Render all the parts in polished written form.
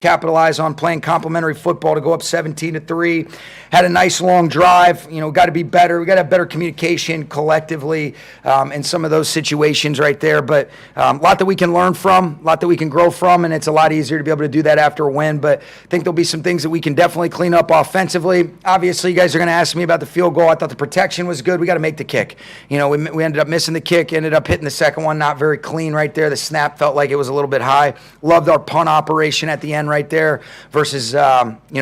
capitalize on playing complementary football to go up 17-3. Had a nice long drive. Got to be better. We got to have better communication collectively in some of those situations right there. But a lot that we can learn from, a lot that we can grow from, and it's a lot easier to be able to do that after a win. But I think there'll be some things that we can definitely clean up offensively. Obviously, you guys are going to ask me about the field goal. I thought the protection was good. We got to make the kick. We ended up missing the kick, ended up hitting the second one, not very clean right there. The snap felt like it was a little bit high. Loved our punt operation at the end right there versus,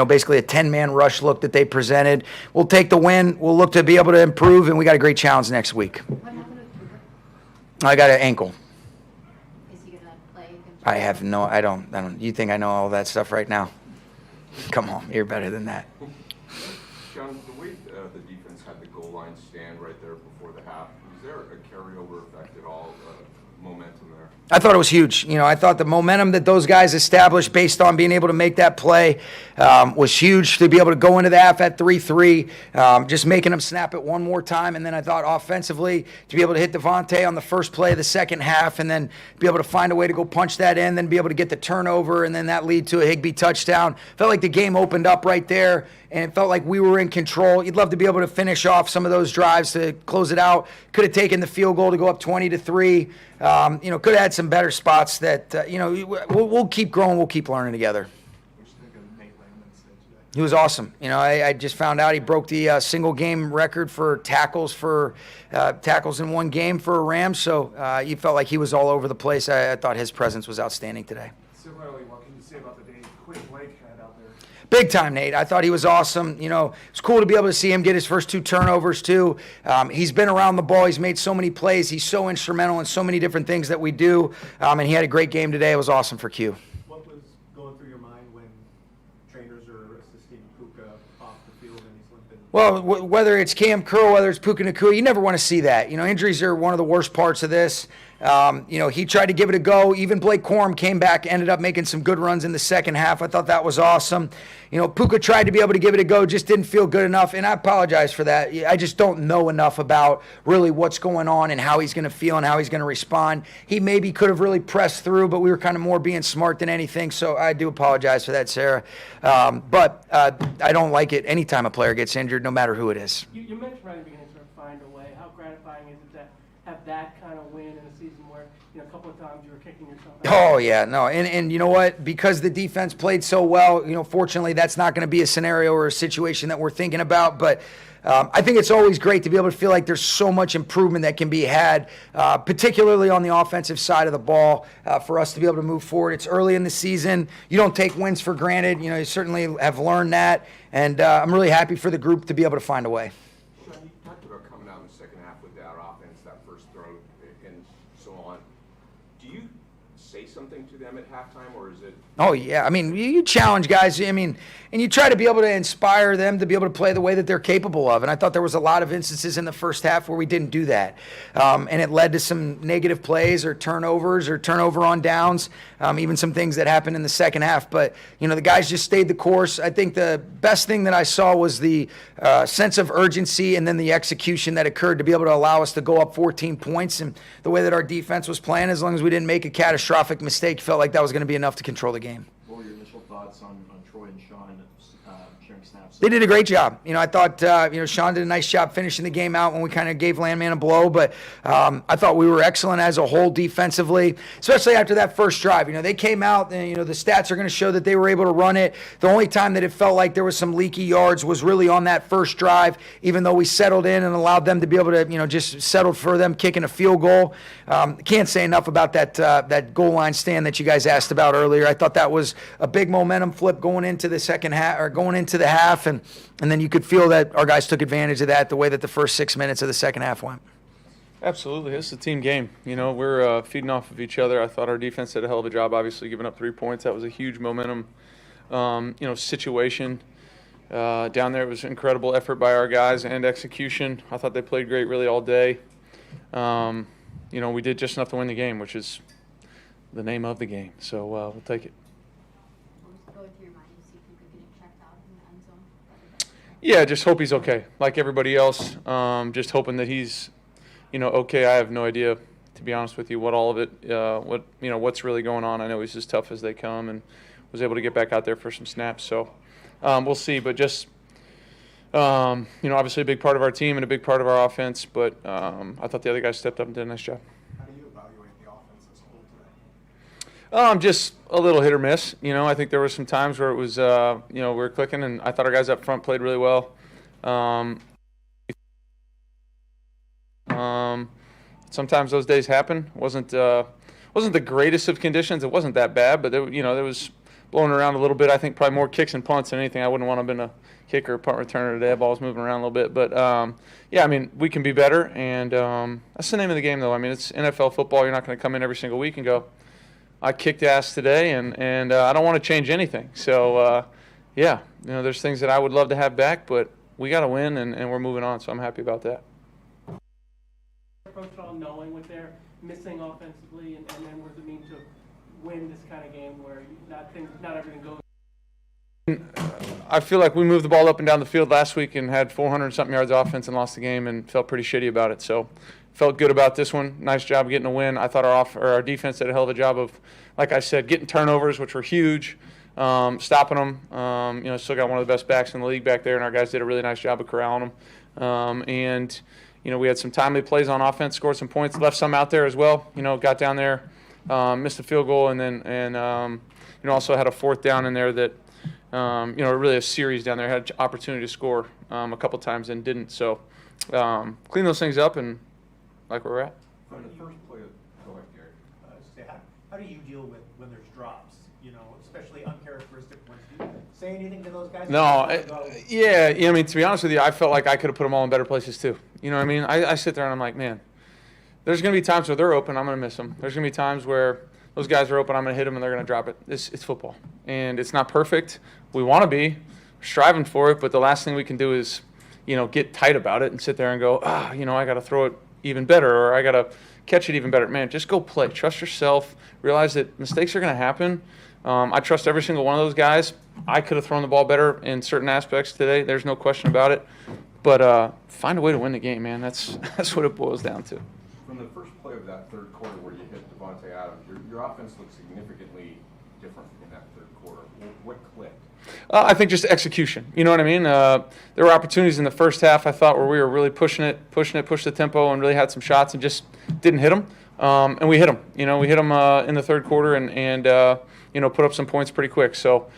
basically a 10-man rush look that they presented. We'll take the win. We'll look to be able to improve, and we got a great challenge next week. What happened with Puka? I got an ankle. Is he going to play? I don't. You think I know all that stuff right now? Come on, you're better than that. Sean, the way the defense had the goal line stand right there before the half, was there a carryover effect at all, momentum there? I thought it was huge. I thought the momentum that those guys established based on being able to make that play was huge to be able to go into the half at 3-3, just making them snap it one more time. And then I thought offensively to be able to hit Devontae on the first play of the second half and then be able to find a way to go punch that in, then be able to get the turnover and then that lead to a Higbee touchdown. Felt like the game opened up right there. And it felt like we were in control. You'd love to be able to finish off some of those drives to close it out. Could have taken the field goal to go up 20-3. Could have had some better spots that, we'll keep growing. We'll keep learning together. He was awesome. I just found out he broke the single game record for tackles in one game for a Rams. So you felt like he was all over the place. I thought his presence was outstanding today. Similarly, what can you say about the day Quinn Blake had out there? Big time, Nate. I thought he was awesome. It's cool to be able to see him get his first 2 turnovers, too. He's been around the ball. He's made so many plays. He's so instrumental in so many different things that we do. And he had a great game today. It was awesome for Q. What was going through your mind when trainers are assisting Puka off the field and he's limping? Well, whether it's Cam Curl, whether it's Puka Nacua, you never want to see that. Injuries are one of the worst parts of this. He tried to give it a go. Even Blake Corum came back, ended up making some good runs in the second half. I thought that was awesome. Puka tried to be able to give it a go, just didn't feel good enough, and I apologize for that. I just don't know enough about really what's going on and how he's going to feel and how he's going to respond. He maybe could have really pressed through, but we were kind of more being smart than anything, so I do apologize for that, Sarah. But I don't like it anytime a player gets injured, no matter who it is. You mentioned right at the beginning, sort of find a way. How gratifying is it to have that kind of win in a season where, a couple of times you were kicking yourself out? Oh, yeah, no. And you know what? Because the defense played so well, fortunately that's not going to be a scenario or a situation that we're thinking about. But I think it's always great to be able to feel like there's so much improvement that can be had, particularly on the offensive side of the ball, for us to be able to move forward. It's early in the season. You don't take wins for granted. You certainly have learned that. And I'm really happy for the group to be able to find a way. Sean, you talked about coming out in the second half with that offense, that first throw, and so on. Do you say something to them at halftime, or is it? Oh, yeah. You challenge guys. And you try to be able to inspire them to be able to play the way that they're capable of. And I thought there was a lot of instances in the first half where we didn't do that. And it led to some negative plays or turnovers or turnover on downs, even some things that happened in the second half. But, the guys just stayed the course. I think the best thing that I saw was the sense of urgency and then the execution that occurred to be able to allow us to go up 14 points. And the way that our defense was playing, as long as we didn't make a catastrophic mistake, felt like that was going to be enough to control the game. What were your initial thoughts on Troy and Sean sharing snaps? They did a great job. I thought, Sean did a nice job finishing the game out when we kind of gave Landman a blow. But I thought we were excellent as a whole defensively, especially after that first drive. They came out and, the stats are going to show that they were able to run it. The only time that it felt like there was some leaky yards was really on that first drive, even though we settled in and allowed them to be able to, just settled for them kicking a field goal. Can't say enough about that goal line stand that you guys asked about earlier. I thought that was a big momentum flip going into the second half or going into the half. And then you could feel that our guys took advantage of that, the way that the first 6 minutes of the second half went. Absolutely. This is a team game. We're feeding off of each other. I thought our defense did a hell of a job, obviously, giving up 3 points. That was a huge momentum, situation. Down there, it was incredible effort by our guys and execution. I thought they played great really all day. We did just enough to win the game, which is the name of the game. So we'll take it. Yeah, just hope he's okay, like everybody else. Just hoping that he's, okay. I have no idea, to be honest with you, what all of it, what's really going on. I know he's as tough as they come, and was able to get back out there for some snaps. So we'll see. But just, obviously a big part of our team and a big part of our offense. But I thought the other guys stepped up and did a nice job. How do you evaluate the offense as a whole today? Just a little hit or miss. I think there were some times where it was, we were clicking, and I thought our guys up front played really well. Sometimes those days happen. Wasn't the greatest of conditions. It wasn't that bad, but there was blowing around a little bit. I think probably more kicks and punts than anything. I wouldn't want to have been a kicker or punt returner today. The ball's moving around a little bit, but we can be better, and that's the name of the game, though. It's NFL football. You're not going to come in every single week and go, I kicked ass today, and I don't want to change anything. So there's things that I would love to have back, but we got to win, and we're moving on. So I'm happy about that. Approach it all knowing what they're missing offensively, and then what does it mean to win this kind of game where not everything goes. I feel like we moved the ball up and down the field last week and had 400-something yards offense and lost the game and felt pretty shitty about it. So felt good about this one. Nice job getting a win. I thought our defense did a hell of a job of, like I said, getting turnovers, which were huge, stopping them. Still got one of the best backs in the league back there, and our guys did a really nice job of corralling them. We had some timely plays on offense, scored some points, left some out there as well. Got down there, missed a field goal, and also had a fourth down in there that, really a series down there. Had opportunity to score a couple times and didn't. So clean those things up and like where we're at. From the first play of, go ahead, Gary. How do you deal with when there's drops? Especially uncharacteristic ones. Do you say anything to those guys? To be honest with you, I felt like I could have put them all in better places too. I sit there and I'm like, man, there's going to be times where they're open, I'm going to miss them. There's going to be times where those guys are open, I'm going to hit them and they're going to drop it. It's football, and it's not perfect. We want to be striving for it, but the last thing we can do is, get tight about it and sit there and go, I got to throw it even better, or I got to catch it even better. Man, just go play. Trust yourself. Realize that mistakes are going to happen. I trust every single one of those guys. I could have thrown the ball better in certain aspects today. There's no question about it. But find a way to win the game, man. That's what it boils down to. From the first play of that third quarter where you hit Devontae Adams, your offense looked significantly different in that third quarter. What clicked? I think just execution. You know what I mean? There were opportunities in the first half, I thought, where we were really pushed the tempo, and really had some shots and just didn't hit them. And we hit them. We hit them in the third quarter and put up some points pretty quick. So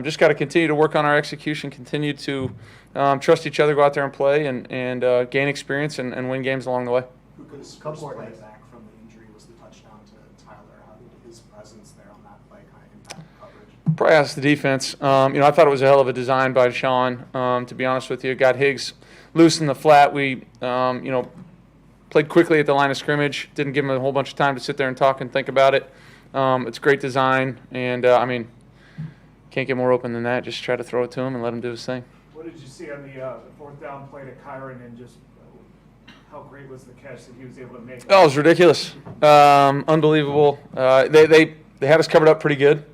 just got to continue to work on our execution, continue to trust each other, go out there and play, and gain experience and win games along the way. Puka's first play back from the injury was the touchdown to Tyler. How did his presence there on that play kind of impact coverage? Probably asked the defense. I thought it was a hell of a design by Sean, to be honest with you. Got Higgs loose in the flat. We, played quickly at the line of scrimmage. Didn't give him a whole bunch of time to sit there and talk and think about it. It's great design, and, can't get more open than that. Just try to throw it to him and let him do his thing. What did you see on the fourth down play to Kyron, and just how great was the catch that he was able to make? Oh, it was ridiculous. Unbelievable. They had us covered up pretty good.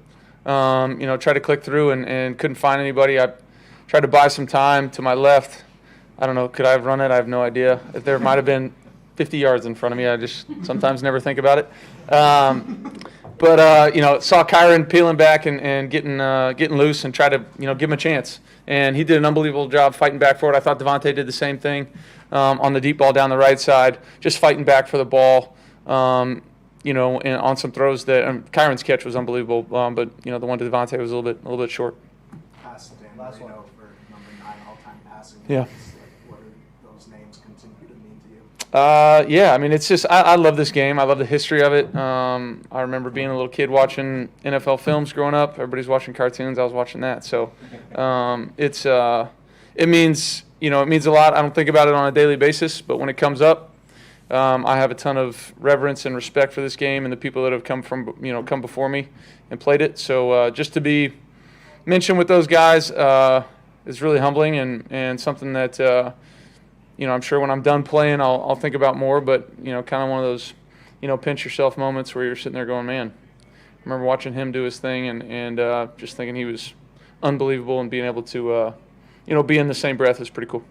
Tried to click through and couldn't find anybody. I tried to buy some time to my left. I don't know, could I have run it? I have no idea. If there might have been 50 yards in front of me. I just sometimes never think about it. Saw Kyron peeling back and getting loose and tried to, give him a chance. And he did an unbelievable job fighting back for it. I thought Devontae did the same thing on the deep ball down the right side, just fighting back for the ball, and on some throws that Kyron's catch was unbelievable, but, the one to Devontae was a little bit short. Pass to Dan Marino for number 9 all-time passing. Yeah. What do those names continue to mean to you? It's just I love this game. I love the history of it. I remember being a little kid watching NFL films growing up. Everybody's watching cartoons. I was watching that. So it means a lot. I don't think about it on a daily basis, but when it comes up, I have a ton of reverence and respect for this game and the people that have come before me and played it. So just to be mentioned with those guys is really humbling and something that. I'm sure when I'm done playing, I'll think about more, but, kind of one of those, pinch yourself moments where you're sitting there going, man, I remember watching him do his thing and just thinking he was unbelievable, and being able to, be in the same breath is pretty cool.